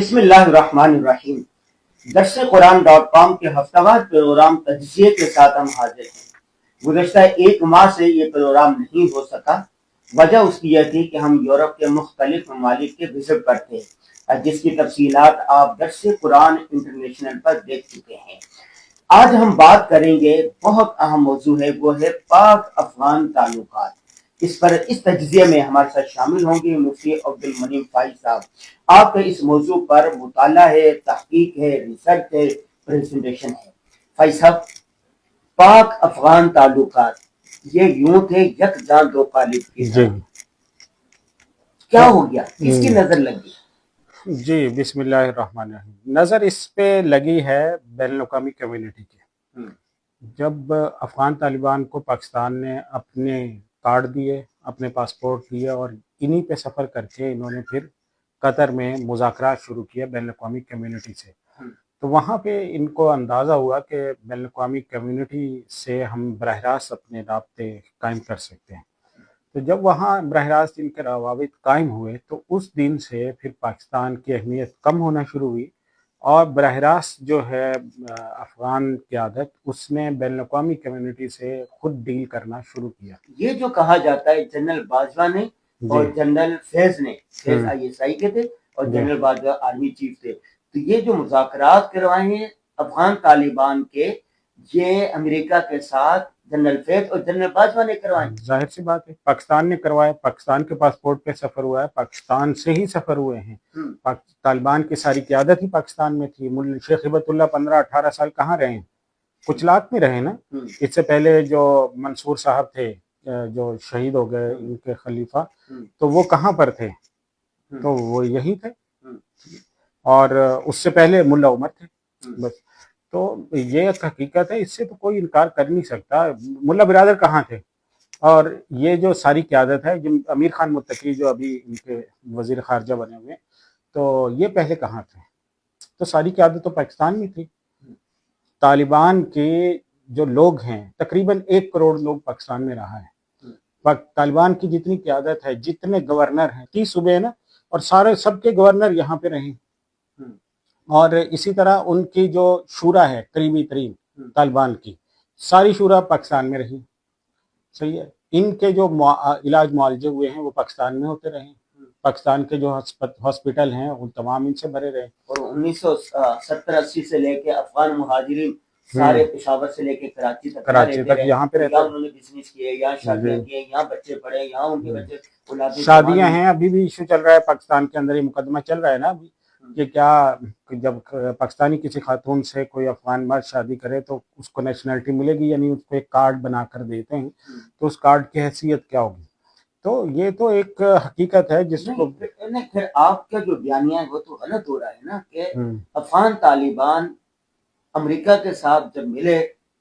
بسم اللہ الرحمن الرحیم۔ درس قرآن .com کے ہفتہ وار پروگرام تجزیے کے ساتھ ہم حاضر ہیں۔ گزشتہ ایک ماہ سے یہ پروگرام نہیں ہو سکا۔ وجہ اس کی یہ تھی کہ ہم یورپ کے مختلف ممالک کے وزٹ پر تھے، جس کی تفصیلات آپ درس قرآن انٹرنیشنل پر دیکھ چکے ہیں۔ آج ہم بات کریں گے، بہت اہم موضوع ہے، وہ ہے پاک افغان تعلقات۔ اس تجزیے میں ہمارے ساتھ شامل ہوں گے مفتی عبدالمنعم فائز صاحب۔ آپ کا اس موضوع پر مطالعہ ہے، تحقیق ہے، ریسرچ ہے، پریزنٹیشن ہے۔ فائز صاحب، پاک افغان تعلقات یہ یوں تھے یکجاں دو قالب کی طرح، کیا ہو گیا، کس کی نظر لگی؟ جی بسم اللہ الرحمن الرحیم۔ نظر اس پہ لگی ہے بین الاقوامی کمیونٹی کی۔ جب افغان طالبان کو پاکستان نے اپنے کارڈ دیے، اپنے پاسپورٹ دیے، اور انہی پہ سفر کر کے انہوں نے پھر قطر میں مذاکرات شروع کیے بین الاقوامی کمیونٹی سے، تو وہاں پہ ان کو اندازہ ہوا کہ بین الاقوامی کمیونٹی سے ہم براہ راست اپنے رابطے قائم کر سکتے ہیں۔ تو جب وہاں براہ راست ان کے روابط قائم ہوئے تو اس دن سے پھر پاکستان کی اہمیت کم ہونا شروع ہوئی، اور براہ راست جو ہے افغان قیادت اس نے بین الاقوامی کمیونٹی سے خود ڈیل کرنا شروع کیا۔ یہ جو کہا جاتا ہے جنرل باجوہ نے اور جنرل فیض نے، فیض ISI کے تھے اور جنرل باجوہ آرمی چیف تھے، تو یہ جو مذاکرات کروائے ہیں افغان طالبان کے، یہ امریکہ کے ساتھ جنرل فیض اور جنرل باجوہ نے کروائے۔ ظاہر سی بات ہے، پاکستان نے کروائے، پاکستان کے پاسپورٹ پہ سفر ہوا ہے، پاکستان سے ہی سفر ہوئے ہیں۔ طالبان کی ساری قیادت ہی پاکستان میں تھی۔ شیخ ہبت اللہ 15-18 سال کہاں رہے ہیں؟ کچھ لاکھ میں رہے نا۔ اس سے پہلے جو منصور صاحب تھے جو شہید ہو گئے، ان کے خلیفہ، تو وہ کہاں پر تھے؟ تو وہ یہی تھے، اور اس سے پہلے ملا عمر تھے بس۔ تو یہ ایک حقیقت ہے، اس سے تو کوئی انکار کر نہیں سکتا۔ ملا برادر کہاں تھے؟ اور یہ جو ساری قیادت ہے، امیر خان متقی جو ابھی ان کے وزیر خارجہ بنے ہوئے، تو یہ پہلے کہاں تھے؟ تو ساری قیادت تو پاکستان میں تھی۔ طالبان کے جو لوگ ہیں، تقریباً 1 کروڑ لوگ پاکستان میں رہا ہے۔ طالبان کی جتنی قیادت ہے، جتنے گورنر ہیں، 30 صوبے ہیں نا، اور سب کے گورنر یہاں پہ رہیں، اور اسی طرح ان کی جو شورا ہے قریبی ترین طالبان کی، ساری شورا پاکستان میں رہی۔ صحیح ہے، ان کے جو علاج معالجے ہوئے ہیں وہ پاکستان میں ہوتے رہے، پاکستان کے جو ہاسپٹل ہیں وہ تمام ان سے بھرے رہے۔ اور 1970-80 سے لے کے افغان مہاجرین سارے پشاور سے لے کے کراچی تک یہاں پہ رہتے، انہوں نے بزنس کیے، یہاں شادیاں کیے، یہاں بچے پڑھے، یہاں ان کے بچے اولادیں شادیاں ہیں۔ ابھی بھی ایشو چل رہا ہے پاکستان کے اندر، یہ مقدمہ چل رہا ہے نا ابھی، کہ کیا جب پاکستانی کسی خاتون سے کوئی افغان مرد شادی کرے تو اس کو نیشنلٹی ملے گی، یعنی اس کو ایک کارڈ بنا کر دیتے ہیں، تو اس کارڈ کی حیثیت کیا ہوگی؟ تو یہ تو ایک حقیقت ہے جس کو پھر آپ کا جو بیانیہ ہے وہ تو غلط ہو رہا ہے نا، کہ افغان طالبان امریکہ کے ساتھ جب ملے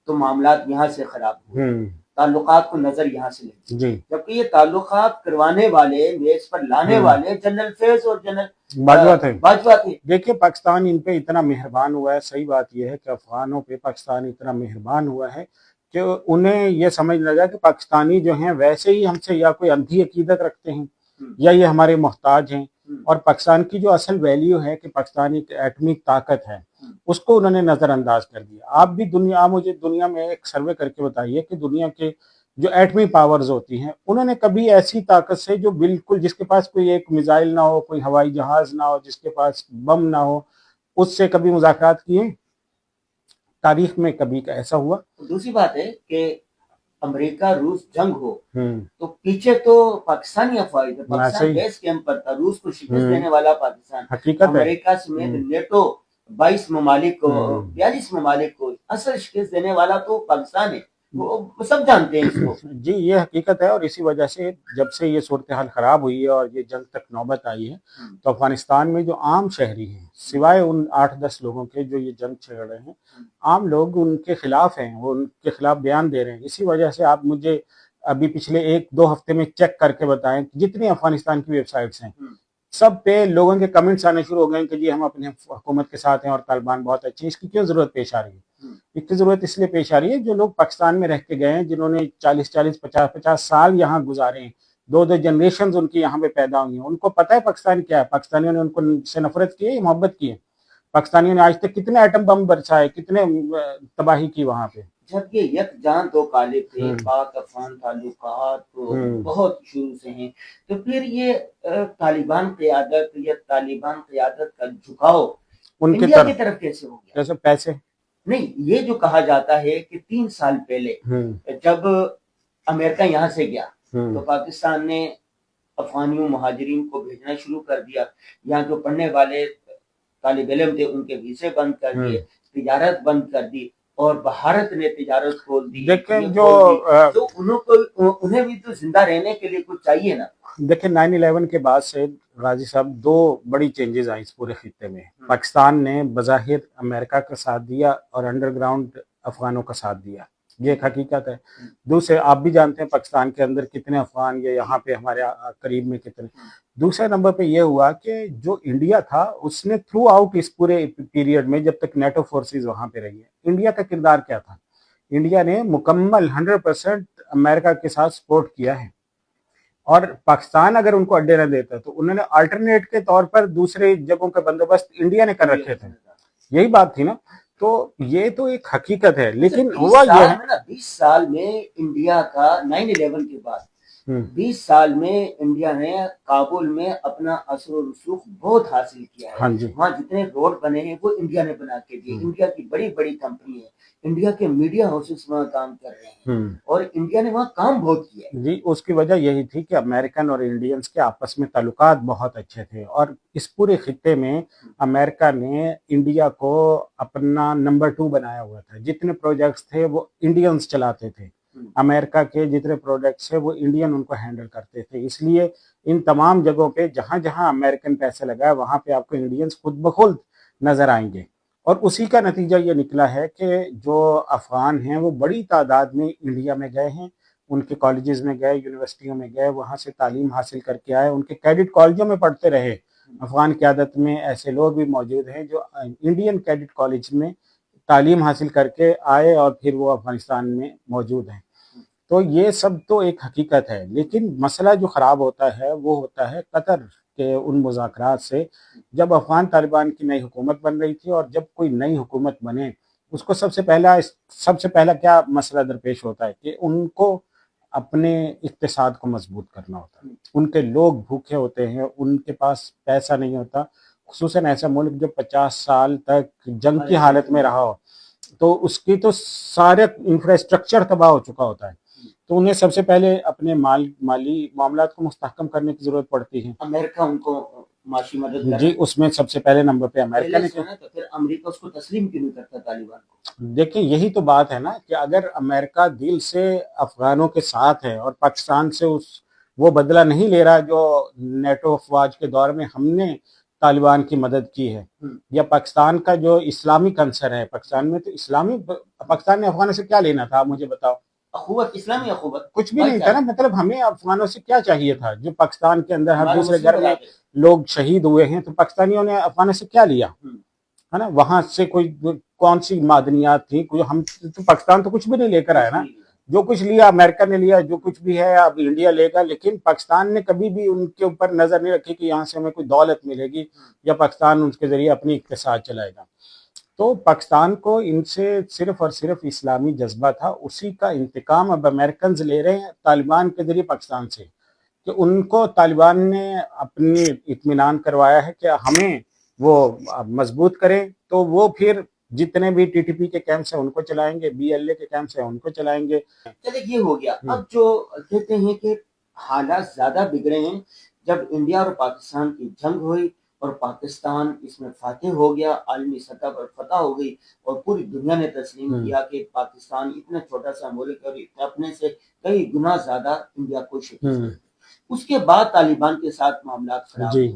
تو معاملات یہاں سے خراب ہوئے، تعلقات کو نظر یہاں سے لے، جبکہ یہ تعلقات کروانے والے، میز پر لانے والے جنرل فیض اور جنرل باجوہ تھے۔ دیکھیے پاکستان ان پہ اتنا مہربان ہوا ہے، صحیح بات یہ ہے کہ افغانوں پہ پاکستان اتنا مہربان ہوا ہے کہ انہیں یہ سمجھ لگا کہ پاکستانی جو ہیں ویسے ہی ہم سے یا کوئی اندھی عقیدت رکھتے ہیں، یا یہ ہمارے محتاج ہیں، اور پاکستان کی جو اصل ویلیو ہے کہ پاکستان ایک ایٹمی طاقت ہے، اس کو انہوں نے نظر انداز کر دیا۔ آپ بھی مجھے دنیا میں ایک سروے کر کے بتائیے کہ دنیا کے جو ایٹمی پاورز ہوتی ہیں، انہوں نے کبھی ایسی طاقت سے جو بالکل جس کے پاس کوئی ایک میزائل نہ ہو، کوئی ہوائی جہاز نہ ہو، جس کے پاس بم نہ ہو، اس سے کبھی مذاکرات کیے؟ تاریخ میں کبھی ایسا ہوا؟ دوسری بات ہے کہ امریکہ روس جنگ ہو تو پیچھے تو پاکستانی افواج تھے، پاکستان بیس کیمپ پر تھا، روس کو شکست دینے والا پاکستان، امریکہ سمیت نیٹو 22 ممالک کو، 42 ممالک کو اصل شکست دینے والا تو پاکستان ہے، وہ سب جانتے ہیں اس کو۔ جی یہ حقیقت ہے، اور اسی وجہ سے جب سے یہ صورتحال خراب ہوئی ہے اور یہ جنگ تک نوبت آئی ہے، تو افغانستان میں جو عام شہری ہیں، سوائے ان 8-10 لوگوں کے جو یہ جنگ چھیڑ رہے ہیں، عام لوگ ان کے خلاف ہیں، وہ ان کے خلاف بیان دے رہے ہیں۔ اسی وجہ سے آپ مجھے ابھی پچھلے 1-2 ہفتے میں چیک کر کے بتائیں، جتنی افغانستان کی ویب سائٹس ہیں سب پہ لوگوں کے کمنٹس آنے شروع ہو گئے کہ جی ہم اپنے حکومت کے ساتھ ہیں اور طالبان بہت اچھے ہیں۔ اس کی کیوں ضرورت پیش آ رہی ہے؟ اس کی ضرورت اس لیے پیش آ رہی ہے جو لوگ پاکستان میں رہ کے گئے ہیں، جنہوں نے 40-50 سال یہاں گزارے ہیں، دو جنریشنز ان کی یہاں پہ پیدا ہوئی ہیں. ان کو پتہ ہے پاکستان کیا ہے, پاکستانیوں نے ان کو سے نفرت کی ہے یا محبت کی ہے؟ پاکستانیوں نے آج تک کتنے ایٹم بم برسائے, کتنے تباہی کی وہاں پہ. جب یہ یکجان دو کالے تھے, پاک افغان تعلقات تو بہت شروع سے ہیں, تو پھر یہ طالبان قیادت یا طالبان قیادت کا جھکاؤ ان کی انڈیا کی طرف کیسے ہو گیا؟ جیسے پیسے نہیں, یہ جو کہا جاتا ہے کہ 3 سال پہلے جب امریکہ یہاں سے گیا تو پاکستان نے افغانیوں مہاجرین کو بھیجنا شروع کر دیا, یہاں جو پڑھنے والے طالب علم تھے ان کے ویزے بند کر دیے, تجارت بند کر دی, اور بھارت نے تجارت کھول دی. دیکھیں تو انہیں بھی تو زندہ رہنے کے لیے کچھ چاہیے نا. دیکھیں 9/11 کے بعد سے غازی صاحب 2 بڑی چینجز آئی اس پورے خطے میں. پاکستان نے بظاہر امریکہ کا ساتھ دیا اور انڈر گراؤنڈ افغانوں کا ساتھ دیا, یہ ایک حقیقت ہے. دوسرے, آپ بھی جانتے ہیں پاکستان کے اندر کتنے افغان, یا یہاں پہ ہمارے قریب میں کتنے. دوسرے نمبر پہ یہ ہوا کہ جو انڈیا تھا اس نے تھرو آؤٹ اس پورے پیریڈ میں جب تک نیٹو فورسز وہاں پہ رہی ہے, انڈیا کا کردار کیا تھا؟ انڈیا نے مکمل 100% امریکہ کے ساتھ سپورٹ کیا ہے, اور پاکستان اگر ان کو اڈے نہ دیتا تو انہوں نے آلٹرنیٹ کے طور پر دوسرے جگہوں کا بندوبست انڈیا نے کر رکھے تھے. یہی بات تھی نا. تو یہ تو ایک حقیقت ہے, لیکن ہوا یہ ہے 20 سال میں انڈیا کا 9/11 کے بعد 20 سال میں انڈیا نے کابل میں اپنا اثر و رسوخ بہت حاصل کیا ہے. وہاں جتنے روڈ بنے ہیں وہ انڈیا نے بنا کے دیے. انڈیا کی بڑی بڑی کمپنی ہے, انڈیا کے میڈیا ہاؤسز وہاں کام کر رہے ہیں, اور انڈیا نے وہاں کام بہت کیا ہے. جی, اس کی وجہ یہی تھی کہ امریکن اور انڈینز کے آپس میں تعلقات بہت اچھے تھے, اور اس پورے خطے میں امریکہ نے انڈیا کو اپنا نمبر 2 بنایا ہوا تھا. جتنے پروجیکٹس تھے وہ انڈینز چلاتے تھے, امریکہ کے جتنے پروجیکٹس ہیں وہ انڈین ان کو ہینڈل کرتے تھے. اس لیے ان تمام جگہوں پہ جہاں جہاں امریکن پیسے لگائے وہاں پہ آپ کو انڈینز خود بخود نظر آئیں گے. اور اسی کا نتیجہ یہ نکلا ہے کہ جو افغان ہیں وہ بڑی تعداد میں انڈیا میں گئے ہیں, ان کے کالجز میں گئے, یونیورسٹیوں میں گئے, وہاں سے تعلیم حاصل کر کے آئے, ان کے کیڈٹ کالجوں میں پڑھتے رہے. افغان قیادت میں ایسے لوگ بھی موجود ہیں جو انڈین کیڈٹ کالج میں تعلیم حاصل کر کے آئے اور پھر وہ افغانستان میں موجود ہیں. تو یہ سب تو ایک حقیقت ہے, لیکن مسئلہ جو خراب ہوتا ہے وہ ہوتا ہے قطر کے ان مذاکرات سے. جب افغان طالبان کی نئی حکومت بن رہی تھی, اور جب کوئی نئی حکومت بنے اس کو سب سے پہلا کیا مسئلہ درپیش ہوتا ہے کہ ان کو اپنے اقتصاد کو مضبوط کرنا ہوتا ہے. ان کے لوگ بھوکے ہوتے ہیں, ان کے پاس پیسہ نہیں ہوتا, خصوصاً ایسا ملک جو 50 سال تک جنگ کی حالت میں رہا ہو, تو اس کی تو سارے انفراسٹرکچر تباہ ہو چکا ہوتا ہے. تو انہیں سب سے پہلے اپنے مالی معاملات کو مستحکم کرنے کی ضرورت پڑتی ہے. امریکہ ان کو معاشی مدد جی, اس میں سب سے پہلے نمبر پہ امریکہ نے کیا. تو پھر امریکہ اس کو تسلیم کیوں نہیں کرتا طالبان کو؟ دیکھیں یہی تو بات ہے نا کہ اگر امریکہ دل سے افغانوں کے ساتھ ہے اور پاکستان سے وہ بدلہ نہیں لے رہا جو نیٹو افواج کے دور میں ہم نے طالبان کی مدد کی ہے, یا پاکستان کا جو اسلامی کنسر ہے, پاکستان میں تو پاکستان نے افغانوں سے کیا لینا تھا, مجھے بتاؤ. اخوت, اسلامی اخوت کچھ بھی نہیں تھا نا. مطلب ہمیں افغانوں سے کیا چاہیے تھا؟ جو پاکستان کے اندر ہر دوسرے گھر میں لوگ شہید ہوئے ہیں, تو پاکستانیوں نے افغانوں سے کیا لیا ہے نا؟ وہاں سے کوئی کون سی معدنیات تھی؟ ہم تو پاکستان تو کچھ بھی نہیں لے کر آیا نا. جو کچھ لیا امریکہ نے لیا, جو کچھ بھی ہے اب انڈیا لے گا, لیکن پاکستان نے کبھی بھی ان کے اوپر نظر نہیں رکھی کہ یہاں سے ہمیں کوئی دولت ملے گی یا پاکستان ان کے ذریعے اپنی اقتصاد چلائے گا. تو پاکستان کو ان سے صرف اور صرف اسلامی جذبہ تھا, اسی کا انتقام اب امریکنز لے رہے ہیں طالبان کے ذریعے پاکستان سے, کہ ان کو طالبان نے اپنی اطمینان کروایا ہے کہ ہمیں وہ مضبوط کریں, تو وہ پھر جتنے بھی ٹی ٹی پی کے کیمپس ہیں ان کو چلائیں گے, بی ایل اے کے کیمپس ہیں ان کو چلائیں گے. چلے یہ ہو گیا. اب جو کہتے ہیں کہ حالات زیادہ بگڑے ہیں جب انڈیا اور پاکستان کی جنگ ہوئی اور پاکستان اس میں فاتح ہو گیا, عالمی سطح پر فتح ہو گئی, اور پوری دنیا نے تسلیم کیا کہ پاکستان اتنا چھوٹا سا ملک اور اپنے سے کئی گنا زیادہ انڈیا کو شکست. اس کے بعد طالبان کے ساتھ معاملات خراب ہوئے.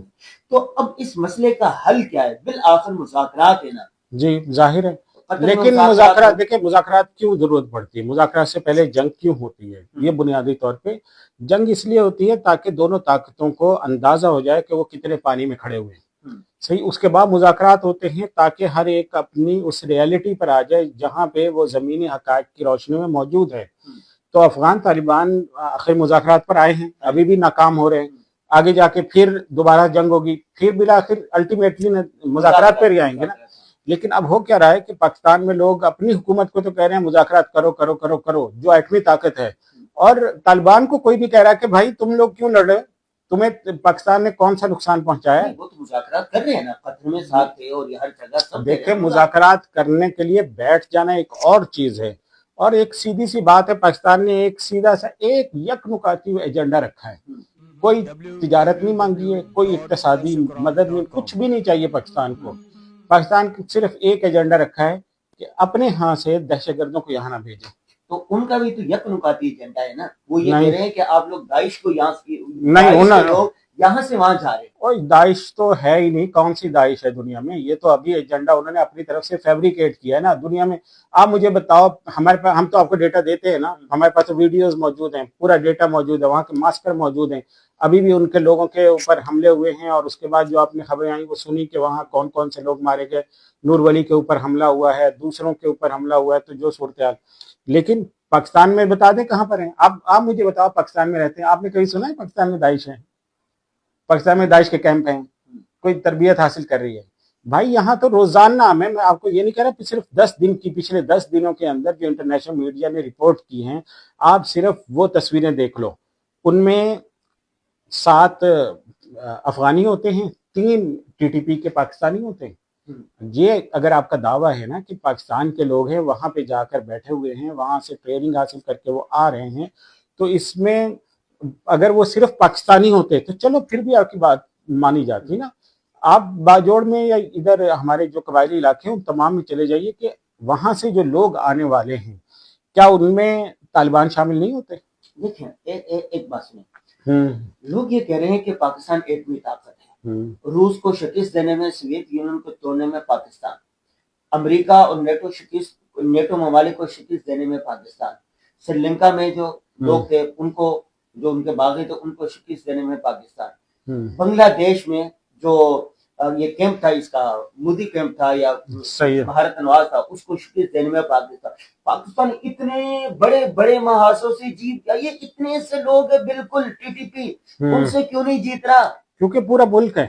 تو اب اس مسئلے کا حل کیا ہے؟ بالآخر مذاکرات ہے نا. جی ظاہر ہے, لیکن مذاکرات, دیکھیں مذاکرات کیوں ضرورت پڑتی ہے؟ مذاکرات سے پہلے جنگ کیوں ہوتی ہے؟ یہ بنیادی طور پہ جنگ اس لیے ہوتی ہے تاکہ دونوں طاقتوں کو اندازہ ہو جائے کہ وہ کتنے پانی میں کھڑے ہوئے ہیں. صحیح. اس کے بعد مذاکرات ہوتے ہیں تاکہ ہر ایک اپنی اس ریالٹی پر آ جائے جہاں پہ وہ زمینی حقائق کی روشنی میں موجود ہے, تو افغان طالبان آخر مذاکرات پر آئے ہیں, ابھی بھی ناکام ہو رہے ہیں, آگے جا کے پھر دوبارہ جنگ ہوگی, پھر بالآخر الٹیمیٹلی مذاکرات پر ہی آئیں گے نا. لیکن اب ہو کیا رہا ہے کہ پاکستان میں لوگ اپنی حکومت کو تو کہہ رہے ہیں مذاکرات کرو کرو کرو کرو, جو ایٹمی طاقت ہے, اور طالبان کو کوئی بھی کہہ رہا ہے کہ بھائی تم لوگ کیوں لڑ رہے, تمہیں پاکستان نے کون سا نقصان پہنچایا ہے؟ وہ تو مذاکرات کر رہے ہیں نا, قطر میں ساتھ تھے اور یہ ہر جگہ سب. دیکھیں مذاکرات کرنے کے لیے بیٹھ جانا ایک اور چیز ہے, اور ایک سیدھی سی بات ہے, پاکستان نے ایک سیدھا سا ایک یک نکاتی ایجنڈا رکھا ہے, کوئی تجارت نہیں مانگی ہے, کوئی اقتصادی مدد نہیں, کچھ بھی نہیں چاہیے پاکستان کو. پاکستان صرف ایک ایجنڈا رکھا ہے کہ اپنے ہاں سے دہشت گردوں کو یہاں نہ بھیجیں. تو ان کا بھی تو یک نکاتی ایجنڈا ہے نا, وہ یہ کہہ رہے ہیں کہ آپ لوگ داعش کو یہاں سے وہاں جا رہے ہیں. اور داعش تو ہے ہی نہیں, کون سی داعش ہے دنیا میں, یہ تو ابھی ایجنڈا انہوں نے اپنی طرف سے فیبریکیٹ کیا ہے نا دنیا میں. آپ مجھے بتاؤ, ہمارے پاس, ہم تو آپ کو ڈیٹا دیتے ہیں نا, ہمارے پاس تو ویڈیوز موجود ہیں, پورا ڈیٹا موجود ہے, وہاں کے ماسٹر موجود ہیں, ابھی بھی ان کے لوگوں کے اوپر حملے ہوئے ہیں, اور اس کے بعد جو آپ نے خبریں آئیں وہ سنی کہ وہاں کون کون سے لوگ مارے گئے, نور ولی کے اوپر حملہ ہوا ہے, دوسروں کے اوپر حملہ ہوا ہے, تو جو صورتحال. لیکن پاکستان میں بتا دیں کہاں پر ہیں آپ مجھے بتاؤ, پاکستان میں رہتے ہیں, آپ نے کبھی سنا ہے پاکستان میں داعش ہے؟ پاکستان میں داعش کے کیمپ ہیں, کوئی تربیت حاصل کر رہی ہے؟ بھائی یہاں تو روزانہ میں آپ کو یہ نہیں کہہ رہا, صرف 10 دن کی, پچھلے 10 دنوں کے اندر جو انٹرنیشنل میڈیا نے رپورٹ کی ہیں, آپ صرف وہ تصویریں دیکھ لو, ان میں 7 افغانی ہوتے ہیں, 3 ٹی ٹی پی کے پاکستانی ہوتے ہیں. یہ اگر آپ کا دعویٰ ہے نا کہ پاکستان کے لوگ ہیں وہاں پہ جا کر بیٹھے ہوئے ہیں, وہاں سے ٹریننگ حاصل کر کے وہ آ رہے ہیں, تو اس میں اگر وہ صرف پاکستانی ہوتے تو چلو پھر بھی آپ کی بات مانی جاتی نا. آپ باجوڑ میں یا ادھر ہمارے جو قبائلی علاقے ہیں ان تمام میں چلے جائیے کہ وہاں سے جو لوگ آنے والے ہیں کیا ان میں طالبان شامل نہیں ہوتے؟ دیکھیں ایک بات سنیں, لوگ یہ کہہ رہے ہیں کہ پاکستان ایٹمی طاقت ہے, روس کو شکست دینے میں, سوویت یونین کو توڑنے میں پاکستان, امریکہ اور نیٹو ممالک کو شکست دینے میں پاکستان, سری لنکا میں جو لوگ تھے ان کو, جو ان کے باغی تھے ان کو شکست دینے میں پاکستان, بنگلہ دیش میں جو یہ کیمپ تھا, اس کا مودی کیمپ تھا یا بھارت نواز تھا, اس کو شکست دینے میں پاکستان اتنے بڑے بڑے محاذوں سے جیت گیا. یہ اتنے سے لوگ ہیں بالکل ٹی ٹی پی, ان سے کیوں نہیں جیت رہا؟ کیونکہ پورا ملک ہے.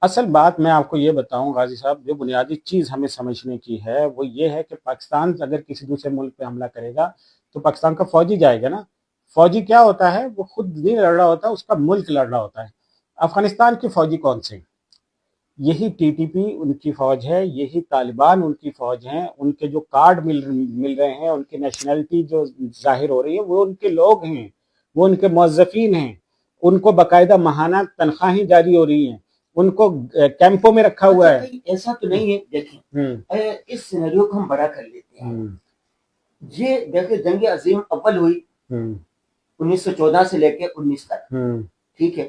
اصل بات میں آپ کو یہ بتاؤں غازی صاحب, جو بنیادی چیز ہمیں سمجھنے کی ہے وہ یہ ہے کہ پاکستان اگر کسی دوسرے ملک پہ حملہ کرے گا تو پاکستان کا فوجی جائے گا نا. فوجی کیا ہوتا ہے, وہ خود نہیں لڑ رہا ہوتا, اس کا ملک لڑ رہا ہوتا ہے. افغانستان کے فوجی کون سے؟ یہی ٹی ٹی پی ان کی فوج ہے, یہی طالبان ان کی فوج ہیں, ان کے جو کارڈ مل رہے ہیں, ان کی نیشنلٹی جو ظاہر ہو رہی ہے وہ ان کے لوگ ہیں, وہ ان کے موظفین ہیں, ان کو باقاعدہ ماہانہ تنخواہیں جاری ہو رہی ہیں, ان کو کیمپوں میں رکھا ہوا ہے. ایسا تو نہیں ہے. دیکھیں اس سینیریو کو ہم بڑا کر لیتے ہیں. یہ دیکھیں جنگ عظیم اول ہوئی 1914 سے لے کے 19 تک, ٹھیک ہے,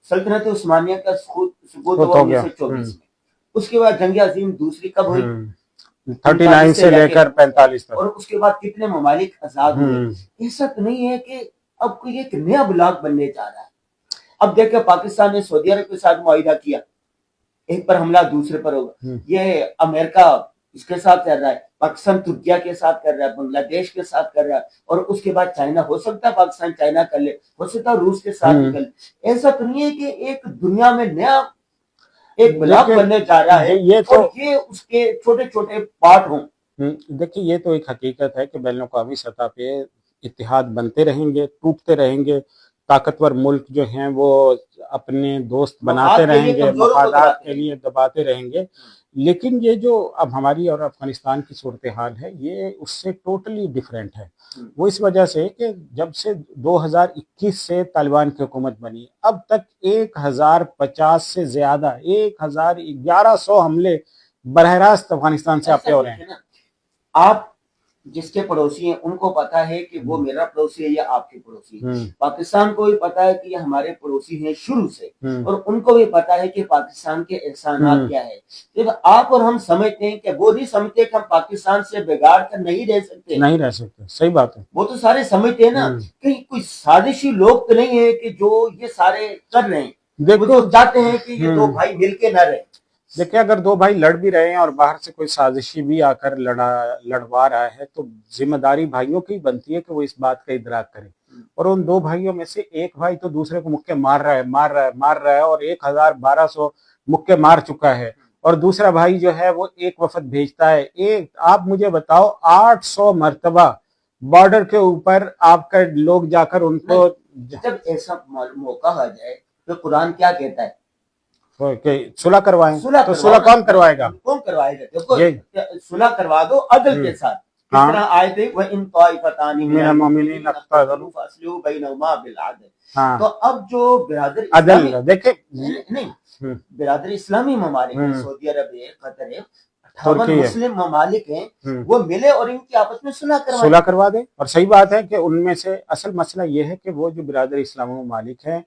سلطنت عثمانیہ کا سقوط ہوا 1924 میں, اس کے بعد جنگ عظیم دوسری کب ہوئی؟ 39 سے لے کر 45 تک, اور اس کے بعد کتنے ممالک آزاد ہوئے. ایسا تو نہیں ہے کہ اب کوئی ایک نیا بلاک بننے جا رہا ہے. اب دیکھیں پاکستان نے سعودی عرب کے ساتھ معاہدہ کیا, ایک پر حملہ دوسرے پر ہوگا. یہ امریکہ اس کے ساتھ کر رہا ہے, پاکستان ترکیہ کے ساتھ کر رہا ہے, بنگلہ دیش کے ساتھ کر رہا ہے, اور اس کے بعد چائنا, ہو سکتا ہے پاکستان چائنا کر لے, ہو سکتا ہے روس کے ساتھ کر لے. ایسا تو نہیں ہے کہ ایک دنیا میں نیا ایک بلاک بننے جا رہا ہے اور یہ اس کے چھوٹے چھوٹے پارٹ ہوں. دیکھیں یہ تو ایک حقیقت ہے کہ بین الاقوامی سطح پہ اتحاد بنتے رہیں گے, ٹوٹتے رہیں گے, طاقتور ملک جو ہیں وہ اپنے دوست بناتے رہیں گے, مفادات کے لیے دباتے رہیں گے. لیکن یہ جو اب ہماری اور افغانستان کی صورتحال ہے یہ اس سے ٹوٹلی ڈیفرنٹ ہے. وہ اس وجہ سے کہ جب سے 2021 سے طالبان کی حکومت بنی اب تک 1050 سے زیادہ 1100 حملے براہ راست افغانستان سے آپ پہ ہو رہے ہیں. آپ جس کے پڑوسی ہیں ان کو پتا ہے کہ وہ میرا پڑوسی ہے یا آپ کے پڑوسی ہے. پاکستان کو بھی پتا ہے کہ یہ ہمارے پڑوسی ہیں شروع سے, اور ان کو بھی پتا ہے کہ پاکستان کے احسانات کیا ہے. جب آپ اور ہم سمجھتے ہیں کہ وہ نہیں سمجھتے کہ ہم پاکستان سے بگاڑ کر نہیں رہ سکتے. صحیح بات ہے. وہ تو سارے سمجھتے ہیں نا کہ کوئی سازشی لوگ تو نہیں ہے کہ جو یہ سارے کر رہے ہیں. وہ تو چاہتے ہیں کہ یہ دو بھائی مل کے نہ رہیں. دیکھیں اگر دو بھائی لڑ بھی رہے ہیں اور باہر سے کوئی سازشی بھی آ کر لڑوا رہا ہے تو ذمہ داری بھائیوں کی بنتی ہے کہ وہ اس بات کا ادراک کریں. اور ان دو بھائیوں میں سے ایک بھائی تو دوسرے کو مکے مار رہا ہے اور 1200 مکے مار چکا ہے, اور دوسرا بھائی جو ہے وہ ایک وفد بھیجتا ہے. آپ مجھے بتاؤ 800 مرتبہ بارڈر کے اوپر آپ کا لوگ جا کر ان کو جب ایسا موقع آ جائے تو قرآن کیا کہتا ہے کہ صلح کروائیں, تو صلح کون کروائے گا؟ کون کروائے گا؟ دیکھو صلح کروا دو عدل کے ساتھ. کس طرح آئے تھے وَإِن طَائِفَتَانِ مِنَ الْمُؤْمِنِينَ اقْتَتَلُوا فَأَصْلِحُوا بَيْنَهُمَا بِالْعَدْلِ. تو اب جو برادر عدل دیکھیں نہیں برادر اسلامی ممالک ہیں, سعودی عرب ہے, قطر ہے, 58 مسلم ممالک ہیں, وہ ملے اور ان کی آپس میں صلح کروا دیں. اور صحیح بات ہے کہ ان میں سے اصل مسئلہ یہ ہے کہ وہ جو برادر اسلامی ممالک ہیں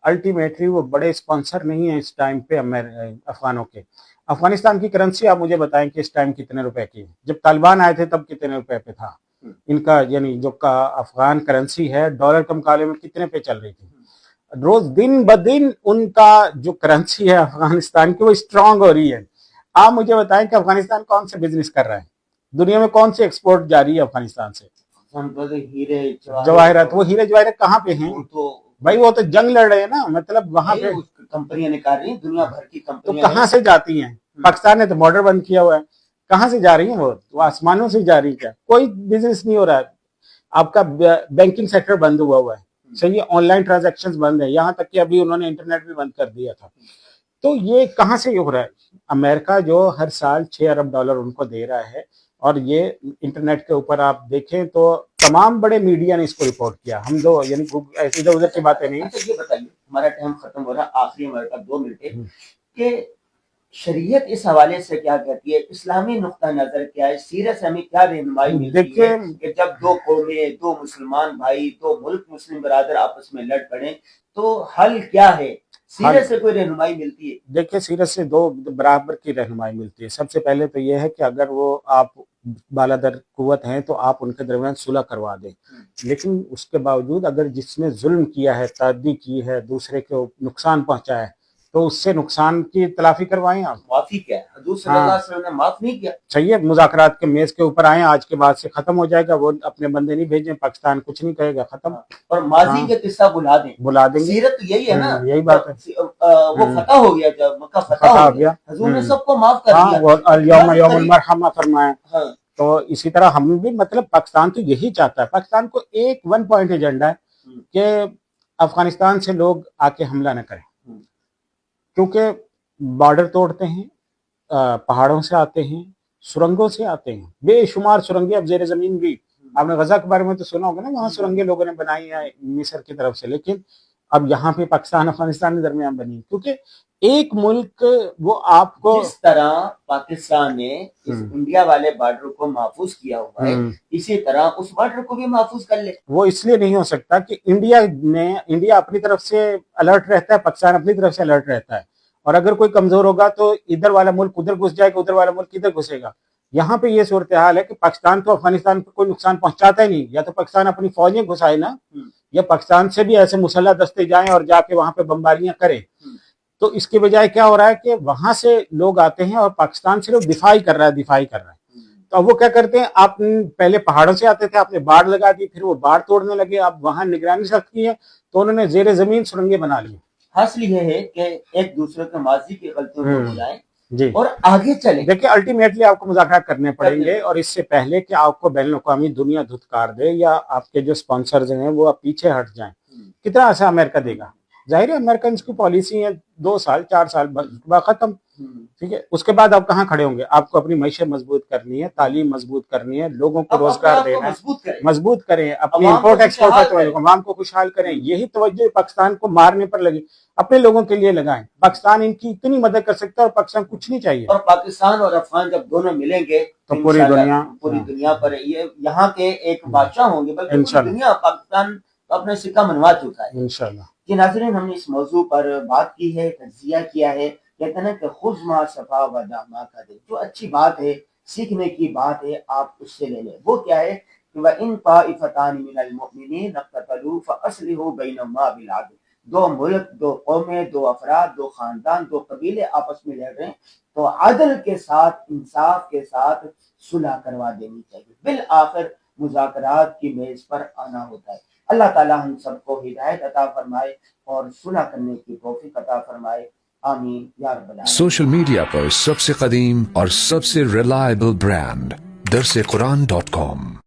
الٹیمیٹلی وہ بڑے اسپانسر نہیں ہیں اس ٹائم پہ افغانوں کے. افغانستان کی کرنسی آپ مجھے بتائیں کہ اس ٹائم کتنے روپے کی ہے؟ جب طالبان آئے تھے تب کتنے روپے پہ تھا ان کا, یعنی جو افغان کرنسی ہے ڈالر کے مقابلے میں کتنے پہ چل رہی تھی؟ روز دن بدن ان کا جو کرنسی ہے افغانستان کی وہ اسٹرانگ ہو رہی ہے. آپ مجھے بتائیں کہ افغانستان کون سے بزنس کر رہا ہے, دنیا میں کون سے ایکسپورٹ جاری ہے افغانستان سے؟ ہیرے جواہرات. وہ ہیرے جواہرات کہاں پہ ہیں بھائی؟ وہ تو جنگ لڑ رہے ہیں نا, مطلب وہاں پہ کمپنیاں نکال رہی ہیں, دنیا بھر کی تو کمپنیاں کہاں سے جاتی ہیں؟ پاکستان نے تو بارڈر بند کیا ہوا ہے, کہاں سے جا رہی ہیں وہ آسمانوں سے جا رہی ہے. کیا کوئی بزنس نہیں ہو رہا ہے. آپ کا بینکنگ سیکٹر بند ہوا ہے, صحیح ہے, آن لائن ٹرانزیکشن بند ہے, یہاں تک کہ ابھی انہوں نے انٹرنیٹ بھی بند کر دیا تھا. تو یہ کہاں سے ہو رہا ہے؟ امریکہ جو ہر سال $6 ارب ان کو دے رہا ہے, اور یہ انٹرنیٹ کے اوپر آپ دیکھیں تو تمام بڑے میڈیا نے اس کو رپورٹ کیا. ہم دو یعنی ادھر ادھر کی باتیں نہیں. یہ بتائیے, ہمارا ٹائم ختم ہو رہا, آخری ہمارے پاس 2 منٹ ہے, کہ شریعت اس حوالے سے کیا کہتی ہے, اسلامی نقطہ نظر کیا ہے, سیرت سے ہمیں کیا رہنمائی ملتی ہے کہ جب دو قومیں, دو مسلمان بھائی, دو ملک مسلم برادر آپس میں لڑ پڑیں تو حل کیا ہے؟ سیرت سے کوئی رہنمائی ملتی ہے؟ دیکھیں سیرت سے دو برابر کی رہنمائی ملتی ہے. سب سے پہلے تو یہ ہے کہ اگر وہ آپ بالادر قوت ہیں تو آپ ان کے درمیان صلح کروا دیں, لیکن اس کے باوجود اگر جس نے ظلم کیا ہے, تعدی کی ہے, دوسرے کو نقصان پہنچا ہے, تو اس سے نقصان کی تلافی کروائیں. آپ معافی کیا ہے؟ حضور صلی اللہ علیہ وسلم نے معاف نہیں کیا. چاہیے مذاکرات کے میز کے اوپر آئیں, آج کے بعد سے ختم ہو جائے گا, وہ اپنے بندے نہیں بھیجیں, پاکستان کچھ نہیں کہے گا, ختم. اور ماضی کے قصہ بھلا دیں گے. سیرت تو یہی ہے نا, یہی بات ہے. وہ فتح ہو گیا, جب مکہ فتح ہو گیا حضور نے سب کو معاف کر دیا, اليوم یوم المرحمہ فرمایا. تو اسی طرح ہم بھی, مطلب پاکستان تو یہی چاہتا ہے. پاکستان کو ایک 1 پوائنٹ ایجنڈا ہے کہ افغانستان سے لوگ آ کے حملہ نہ کریں, کیونکہ بارڈر توڑتے ہیں, پہاڑوں سے آتے ہیں, سرنگوں سے آتے ہیں, بے شمار سرنگیں. اب زیر زمین بھی آپ نے غزہ کے بارے میں تو سنا ہوگا نا, وہاں سرنگیں لوگوں نے بنائی ہیں مصر کی طرف سے, لیکن اب یہاں پہ پاکستان افغانستان کے درمیان بنی, کیونکہ ایک ملک وہ آپ کو جس طرح پاکستان نے اس انڈیا والے بارڈر کو محفوظ کیا ہوا ہے, اسی طرح اس بارڈر کو بھی محفوظ کر لے. وہ اس لیے نہیں ہو سکتا کہ انڈیا اپنی طرف سے الرٹ رہتا ہے, پاکستان اپنی طرف سے الرٹ رہتا ہے, اور اگر کوئی کمزور ہوگا تو ادھر والا ملک ادھر گھس جائے گا, ادھر والا ملک ادھر گھسے گا. یہاں پہ یہ صورتحال ہے کہ پاکستان تو افغانستان کو کوئی نقصان پہنچاتا ہی نہیں, یا تو پاکستان اپنی فوجیں گھسائے نا, یا پاکستان سے بھی ایسے مسلح دستے جائیں اور جا کے وہاں پہ بمباریاں کریں. تو اس کے بجائے کیا ہو رہا ہے کہ وہاں سے لوگ آتے ہیں اور پاکستان صرف دفاعی کر رہا ہے. تو اب وہ کیا کرتے ہیں, آپ پہلے پہاڑوں سے آتے تھے, آپ نے باڑ لگا دی, پھر وہ باڑ توڑنے لگے, اب وہاں نگرانی سخت کی ہے تو انہوں نے زیر زمین سرنگیں بنا لی. حاصل یہ ہے کہ ایک دوسرے کے ماضی کی غلطیوں کو بھلائیں اور آگے چلیں. دیکھیں الٹیمیٹلی آپ کو مذاکرات کرنے پڑیں گے, اور اس سے پہلے کہ آپ کو بین الاقوامی دنیا دھتکار دے یا آپ کے جو اسپانسرز ہیں وہ پیچھے ہٹ جائیں, کتنا ایسا امریکہ دے گا؟ ظاہر ہے امریکنز کی پالیسی ہے 2 سال 4 سال ختم, ٹھیک ہے. اس کے بعد آپ کہاں کھڑے ہوں گے؟ آپ کو اپنی معیشت مضبوط کرنی ہے, تعلیم مضبوط کرنی ہے, لوگوں کو روزگار دینا ہے, مضبوط کریں اپنی امپورٹ ایکسپورٹ پر, عوام کو خوشحال کریں. یہی توجہ پاکستان کو مارنے پر لگی, اپنے لوگوں کے لیے لگائیں. پاکستان ان کی اتنی مدد کر سکتا ہے اور پاکستان کچھ نہیں چاہیے. اور پاکستان اور افغان جب دونوں ملیں گے تو پوری دنیا پر یہ یہاں کے ایک بادشاہ ہوں گے, بلکہ پوری دنیا. پاکستان اپنے سکہ منوا چکا ہے انشاءاللہ. جی ناظرین, ہم نے اس موضوع پر بات کی ہے, تجزیہ کیا ہے. کہتے ہیں کہ خذ ما صفا و دع ما قدر, جو اچھی بات ہے, سیکھنے کی بات ہے, آپ اس سے لے لیں. وہ کیا ہے کہ وَإِن طَائِفَتَانِ مِنَ الْمُؤْمِنِينَ اقْتَتَلُوا فَأَصْلِحُوا بَيْنَهُمَا بِالْعَدْلِ. دو ملک، دو قومیں، دو افراد، دو خاندان، دو قبیلے آپس میں لڑ رہے ہیں تو عدل کے ساتھ، انصاف کے ساتھ صلح کروا دینی چاہیے، بالآخر مذاکرات کی میز پر آنا ہوتا ہے۔ اللہ تعالی ہم سب کو ہدایت عطا فرمائے اور صلح کرنے کی توفیق عطا فرمائے، آمین یا رب العالمین۔ سوشل میڈیا پر سب سے قدیم اور سب سے ریلائبل برانڈ درس قرآن.com